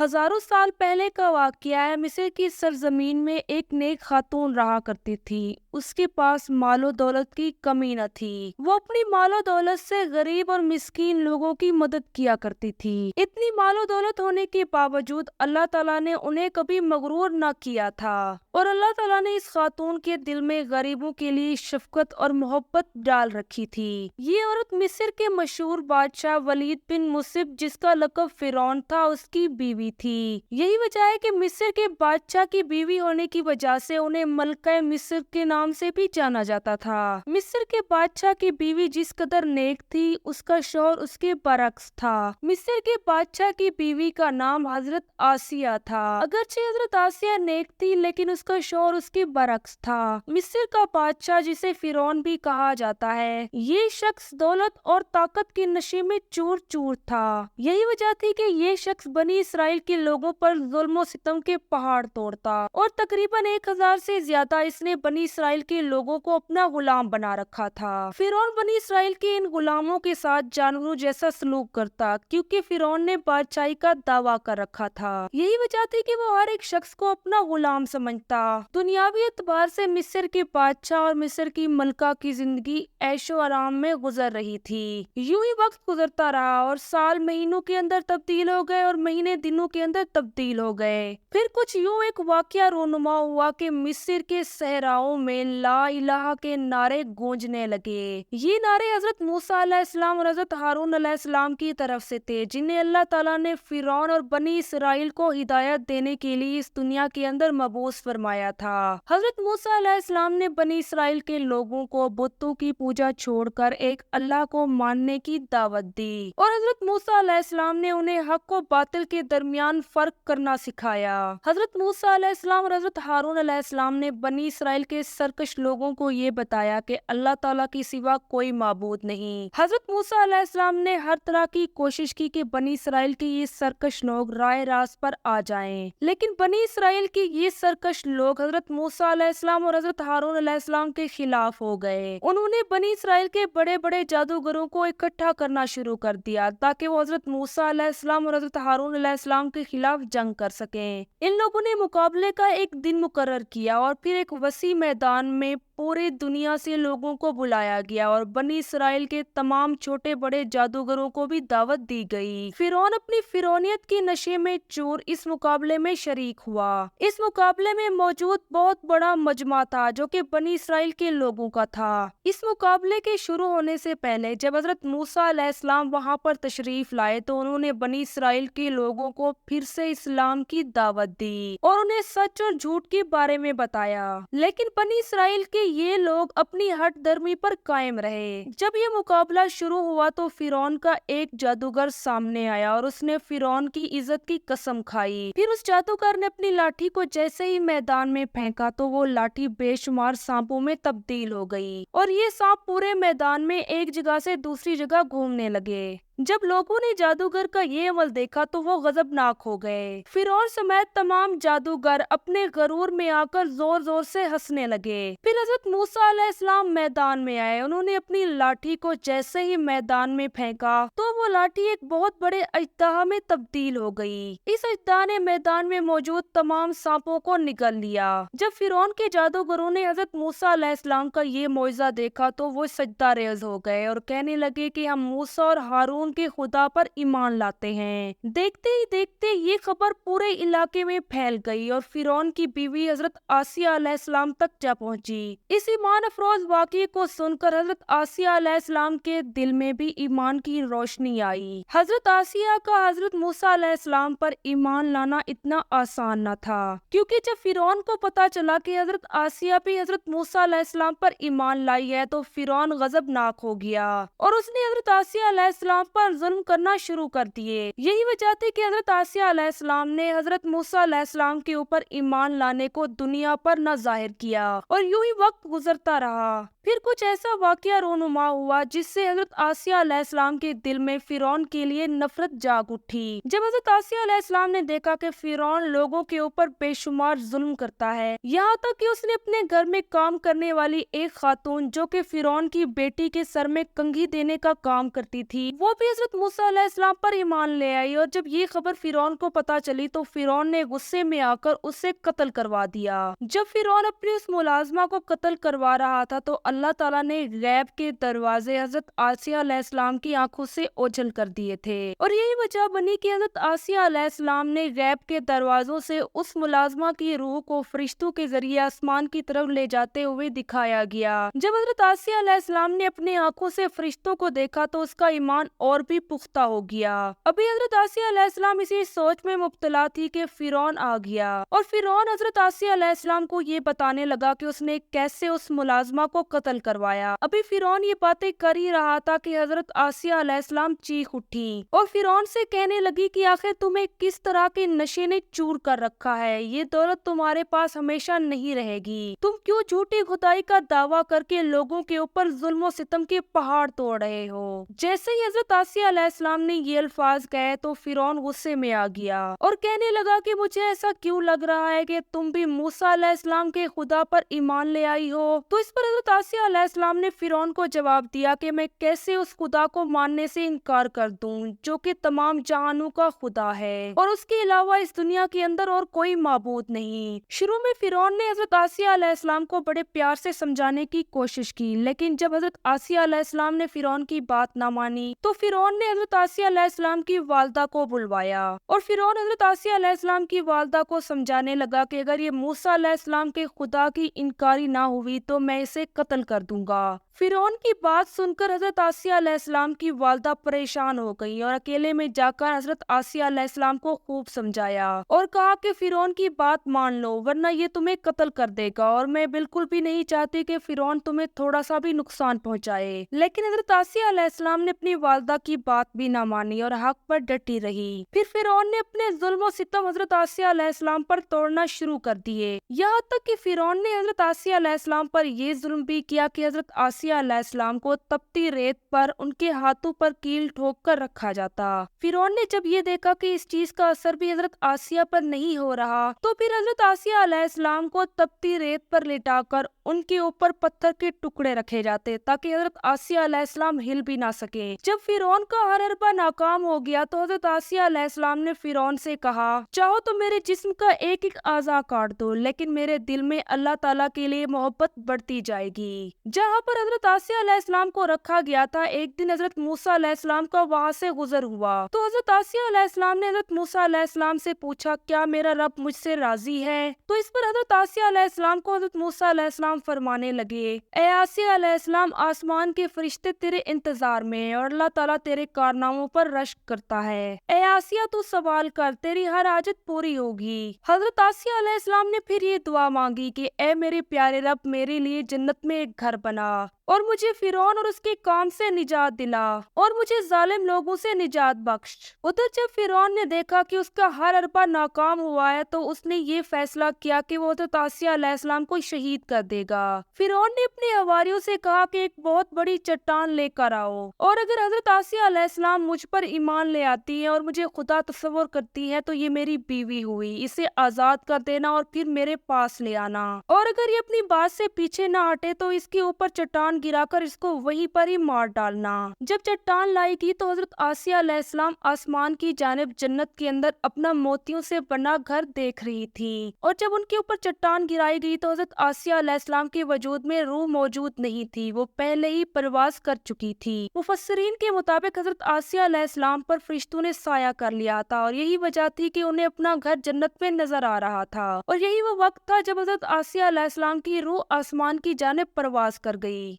ہزاروں سال پہلے کا واقعہ ہے۔ مصر کی سرزمین میں ایک نیک خاتون رہا کرتی تھی۔ اس کے پاس مال و دولت کی کمی نہ تھی۔ وہ اپنی مال و دولت سے غریب اور مسکین لوگوں کی مدد کیا کرتی تھی۔ اتنی مال و دولت ہونے کے باوجود اللہ تعالیٰ نے انہیں کبھی مغرور نہ کیا تھا، اور اللہ تعالیٰ نے اس خاتون کے دل میں غریبوں کے لیے شفقت اور محبت ڈال رکھی تھی۔ یہ عورت مصر کے مشہور بادشاہ ولید بن مسلم، جس کا لقب فرعون تھا، اس کی بیوی تھی۔ یہی وجہ ہے کہ مصر کے بادشاہ کی بیوی ہونے کی وجہ سے انہیں ملکہ مصر کے نام سے بھی جانا جاتا تھا۔ مصر کے بادشاہ کی بیوی جس قدر نیک تھی، اس کا شوہر اس کے برعکس تھا۔ مصر کے بادشاہ کی بیوی کا نام حضرت آسیہ تھا۔ اگرچہ حضرت آسیہ نیک تھی، لیکن اس کا شوہر اس کے برعکس تھا۔ مصر کا بادشاہ، جسے فرعون بھی کہا جاتا ہے، یہ شخص دولت اور طاقت کے نشے میں چور چور تھا۔ یہی وجہ تھی کہ یہ شخص بنی اسرائیل کے لوگوں پر ظلم و ستم کے پہاڑ توڑتا، اور تقریباً 1000 سے زیادہ اس نے بنی اسرائیل کے لوگوں کو اپنا غلام بنا رکھا تھا۔ فرعون بنی اسرائیل کے ان غلاموں کے ساتھ جانوروں جیسا سلوک کرتا، کیونکہ فرعون نے بادشاہی کا دعویٰ کر رکھا تھا۔ یہی وجہ تھی کہ وہ ہر ایک شخص کو اپنا غلام سمجھتا۔ دنیاوی اعتبار سے مصر کے بادشاہ اور مصر کی ملکہ کی زندگی عیش و آرام میں گزر رہی تھی۔ یوں ہی وقت گزرتا رہا، اور سال مہینوں کے اندر تبدیل ہو گئے اور مہینے دنوں کے اندر تبدیل ہو گئے۔ پھر کچھ یوں ایک واقعہ رونما ہوا کہ مصر کے صحراؤں میں لا الہ کے نعرے گونجنے لگے۔ یہ نعرے حضرت موسیٰ علیہ السلام اور حضرت ہارون علیہ السلام کی طرف سے تھے، جنہیں اللہ تعالیٰ نے فرعون اور بنی اسرائیل کو ہدایت دینے کے لیے اس دنیا کے اندر مبعوث فرمایا تھا۔ حضرت موسیٰ علیہ السلام نے بنی اسرائیل کے لوگوں کو بتوں کی پوجا چھوڑ کر ایک اللہ کو ماننے کی دعوت دی، اور حضرت موسیٰ علیہ السلام نے انہیں حق و باطل کے درمیان فرق کرنا سکھایا۔ حضرت موسیٰ علیہ السلام اور حضرت ہارون علیہ السلام نے بنی اسرائیل کے سرکش لوگوں کو یہ بتایا کہ اللہ تعالیٰ کے سوا کوئی معبود نہیں۔ حضرت موسیٰ علیہ السلام نے ہر طرح کی کوشش کی کہ بنی اسرائیل کے یہ سرکش لوگ راہ راست پر آ جائیں، لیکن بنی اسرائیل کے یہ سرکش لوگ حضرت موسیٰ علیہ السلام اور حضرت ہارون علیہ السلام کے خلاف ہو گئے۔ انہوں نے بنی اسرائیل کے بڑے بڑے جادوگروں کو اکٹھا کرنا شروع کر دیا، تاکہ وہ حضرت موسیٰ علیہ السلام اور حضرت ہارون علیہ السلام کے خلاف جنگ کر سکیں۔ ان لوگوں نے مقابلے کا ایک دن مقرر کیا، اور پھر ایک وسیع میدان میں پورے دنیا سے لوگوں کو بلایا گیا، اور بنی اسرائیل کے تمام چھوٹے بڑے جادوگروں کو بھی دعوت دی گئی۔ فرعون اپنی فرعونیت کے نشے میں چور اس مقابلے میں شریک ہوا۔ اس مقابلے میں موجود بہت بڑا مجمع تھا، جو کہ بنی اسرائیل کے لوگوں کا تھا۔ اس مقابلے کے شروع ہونے سے پہلے جب حضرت موسیٰ علیہ السلام وہاں پر تشریف لائے، تو انہوں نے بنی اسرائیل کے لوگوں کو پھر سے اسلام کی دعوت دی، اور انہیں سچ اور جھوٹ کے بارے میں بتایا۔ لیکن بنی اسرائیل کے یہ لوگ اپنی ہٹ درمی پر قائم رہے۔ جب یہ مقابلہ شروع ہوا تو فرعون کا ایک جادوگر سامنے آیا، اور اس نے فرعون کی عزت کی قسم کھائی۔ پھر اس جادوگر نے اپنی لاٹھی کو جیسے ہی میدان میں پھینکا، تو وہ لاٹھی بے شمار سانپوں میں تبدیل ہو گئی، اور یہ سانپ پورے میدان میں ایک جگہ سے دوسری جگہ گھومنے لگے۔ جب لوگوں نے جادوگر کا یہ عمل دیکھا تو وہ غضبناک ہو گئے۔ فرعون سمیت تمام جادوگر اپنے غرور میں آ کر زور زور سے ہنسنے لگے۔ پھر حضرت موسیٰ علیہ السلام میدان میں آئے۔ انہوں نے اپنی لاٹھی کو جیسے ہی میدان میں پھینکا تو وہ لاٹھی ایک بہت بڑے اژدہا میں تبدیل ہو گئی۔ اس اژدہا نے میدان میں موجود تمام سانپوں کو نگل لیا۔ جب فرعون کے جادوگروں نے حضرت موسیٰ علیہ السلام کا یہ معجزہ دیکھا تو وہ سجدہ ریز ہو گئے، اور کہنے لگے کہ ہم موسیٰ اور ہارون کے خدا پر ایمان لاتے ہیں۔ دیکھتے ہی دیکھتے یہ خبر پورے علاقے میں پھیل گئی، اور فرعون کی بیوی حضرت آسیہ علیہ السلام تک جا پہنچی۔ اس ایمان افروز واقعے کو سن کر حضرت آسیہ علیہ السلام کے دل میں بھی ایمان کی روشنی آئی۔ حضرت آسیہ کا حضرت موسیٰ علیہ السلام پر ایمان لانا اتنا آسان نہ تھا، کیونکہ جب فرعون کو پتا چلا کہ حضرت آسیہ بھی حضرت موسیٰ علیہ السلام پر ایمان لائی ہے، تو فرعون غضبناک ہو گیا، اور اس نے حضرت آسیہ علیہ السلام پر ظلم کرنا شروع کر دیے۔ یہی وجہ تھی کہ حضرت آسیہ علیہ السلام نے حضرت موسیٰ علیہ السلام کے اوپر ایمان لانے کو دنیا پر نہ ظاہر کیا، اور یوں ہی وقت گزرتا رہا۔ پھر کچھ ایسا واقعہ رونما ہوا جس سے حضرت آسیہ علیہ السلام کے دل میں فرعون کے لیے نفرت جاگ اٹھی۔ جب حضرت آسیہ علیہ السلام نے دیکھا کہ فرعون لوگوں کے اوپر بے شمار ظلم کرتا ہے، یہاں تک کہ اس نے اپنے گھر میں کام کرنے والی ایک خاتون جو کہ فرعون کی بیٹی کے سر میں کنگھی دینے کا کام کرتی تھی، وہ بھی حضرت موسیٰ علیہ السلام پر ایمان لے آئی، اور جب یہ خبر فرعون کو پتہ چلی تو فرعون نے غصے میں آ کر اسے قتل کروا دیا۔ جب فرعون اپنی اس ملازمہ کو قتل کروا رہا تھا تو اللہ تعالیٰ نے غیب کے دروازے حضرت آسیہ علیہ السلام کی آنکھوں سے اوجھل کر دیے تھے، اور یہی وجہ بنی کہ حضرت آسیہ علیہ السلام نے غیب کے دروازوں سے اس ملازمہ کی روح کو فرشتوں کے ذریعے آسمان کی طرف لے جاتے ہوئے دکھایا گیا۔ جب حضرت آسیہ علیہ السلام نے اپنی آنکھوں سے فرشتوں کو دیکھا تو اس کا ایمان اور بھی پختہ ہو گیا۔ ابھی حضرت آسیہ علیہ السلام اسی سوچ میں مبتلا تھی کہ فرعون آ گیا، اور فرعون حضرت آسیہ علیہ السلام کو یہ بتانے لگا کہ اس نے کیسے اس ملازمہ کو قتل کروایا۔ ابھی فرعون یہ باتیں کر ہی رہا تھا کہ حضرت آسیہ علیہ السلام چیخ اٹھی اور فرعون سے کہنے لگی کہ آخر تمہیں کس طرح کے نشے نے چور کر رکھا ہے، یہ دولت تمہارے پاس ہمیشہ نہیں رہے گی، تم کیوں جھوٹی خدائی کا دعویٰ کر کے لوگوں کے اوپر ظلم و ستم کے پہاڑ توڑ رہے ہو۔ جیسے ہی حضرت آسیہ علیہ السلام نے یہ الفاظ کہے تو فرعون غصے میں آ گیا اور کہنے لگا کہ مجھے ایسا کیوں لگ رہا ہے کہ تم بھی موسیٰ علیہ السلام کے خدا پر ایمان لے آئی ہو۔ تو اس پر حضرت آسیہ علیہ السلام نے فرعون کو جواب دیا کہ میں کیسے اس خدا کو ماننے سے انکار کر دوں جو کہ تمام جہانوں کا خدا ہے، اور اس کے علاوہ اس دنیا کے اندر اور کوئی معبود نہیں۔ شروع میں فرعون نے حضرت آسیہ علیہ السلام کو بڑے پیار سے سمجھانے کی کوشش کی، لیکن جب حضرت آسیہ علیہ السلام نے فرعون کی بات نہ مانی تو فرعون نے حضرت آسیہ علیہ السلام کی والدہ کو بلوایا، اور فرعون حضرت آسیہ علیہ السلام کی والدہ کو سمجھانے لگا کہ اگر یہ موسیٰ علیہ السلام کے خدا کی انکاری نہ ہوئی تو میں اسے قتل کر دوں گا۔ فرعون کی بات سن کر حضرت آسیہ علیہ السلام کی والدہ پریشان ہو گئی اور اکیلے میں جا کر حضرت آسیہ علیہ السلام کو خوب سمجھایا اور کہا کہ فرعون کی بات مان لو ورنہ یہ تمہیں قتل کر دے گا، اور میں بالکل بھی نہیں چاہتی کہ فرعون تمہیں تھوڑا سا بھی نقصان پہنچائے۔ لیکن حضرت آسیہ علیہ السلام نے اپنی والدہ کی بات بھی نہ مانی اور حق پر ڈٹی رہی۔ پھر فرعون نے اپنے ظلم و ستم حضرت آسیہ علیہ السلام پر توڑنا شروع کر دیے، یہاں تک کہ فرعون نے حضرت آسیہ علیہ السلام پر یہ ظلم بھی کیا کہ حضرت آسیہ علیہ السلام کو تپتی ریت پر ان کے ہاتھوں پر کیل ٹھوک کر رکھا جاتا۔ فرعون نے جب یہ دیکھا کہ اس چیز کا اثر بھی حضرت آسیہ پر نہیں ہو رہا تو پھر حضرت آسیہ علیہ السلام کو تپتی ریت پر لٹا کر ان کے اوپر پتھر کے ٹکڑے رکھے جاتے تاکہ حضرت آسیہ علیہ السلام ہل بھی نہ سکے۔ جب فرعون کا ہر حربہ ناکام ہو گیا تو حضرت آسیہ علیہ السلام نے فرعون سے کہا چاہو تو میرے جسم کا ایک ایک اعضا کاٹ دو، لیکن میرے دل میں اللہ تعالیٰ کے لیے محبت بڑھتی جائے گی۔ جہاں پر حضرت آسیہ علیہ السلام کو رکھا گیا تھا ایک دن حضرت موسیٰ علیہ السلام کا وہاں سے گزر ہوا تو حضرت آسیہ علیہ السلام نے حضرت موسیٰ علیہ السلام سے پوچھا کیا میرا رب مجھ سے راضی ہے؟ تو اس پر حضرت آسیہ علیہ السلام کو حضرت موسیٰ علیہ السلام فرمانے لگے اے آسیہ علیہ السلام، آسمان کے فرشتے تیرے انتظار میں ہیں اور اللہ تعالیٰ تیرے کارناموں پر رشک کرتا ہے۔ اے آسیہ تو سوال کر، تیری ہر حاجت پوری ہوگی۔ حضرت آسیہ علیہ السلام نے پھر یہ دعا مانگی کہ اے میرے پیارے رب، میرے لیے جنت میں ایک گھر بنا اور مجھے فرعون اور اس کے کام سے نجات دلا اور مجھے ظالم لوگوں سے نجات بخش۔ ادھر جب فرعون نے دیکھا کہ اس کا ہر حربہ ناکام ہوا ہے تو اس نے یہ فیصلہ کیا کہ وہ حضرت آسیہ علیہ السلام کو شہید کر دے گا۔ فرعون نے اپنے حواریوں سے کہا کہ ایک بہت بڑی چٹان لے کر آؤ، اور اگر حضرت آسیہ علیہ السلام مجھ پر ایمان لے آتی ہے اور مجھے خدا تصور کرتی ہے تو یہ میری بیوی ہوئی، اسے آزاد کر دینا اور پھر میرے پاس لے آنا، اور اگر یہ اپنی بات سے پیچھے نہ ہٹے تو اس کے اوپر چٹان گرا کر اس کو وہیں پر ہی مار ڈالنا۔ جب چٹان لائی گئی تو حضرت آسیہ علیہ السلام آسمان کی جانب جنت کے اندر اپنا موتیوں سے بنا گھر دیکھ رہی تھی، اور جب ان کے اوپر چٹان گرائی گئی تو حضرت آسیہ علیہ السلام کے وجود میں روح موجود نہیں تھی، وہ پہلے ہی پرواز کر چکی تھی۔ مفسرین کے مطابق حضرت آسیہ علیہ السلام پر فرشتوں نے سایہ کر لیا تھا اور یہی وجہ تھی کہ انہیں اپنا گھر جنت میں نظر آ رہا تھا، اور یہی وہ وقت تھا جب حضرت آسیہ علیہ السلام کی روح آسمان کی جانب پرواز کر گئی۔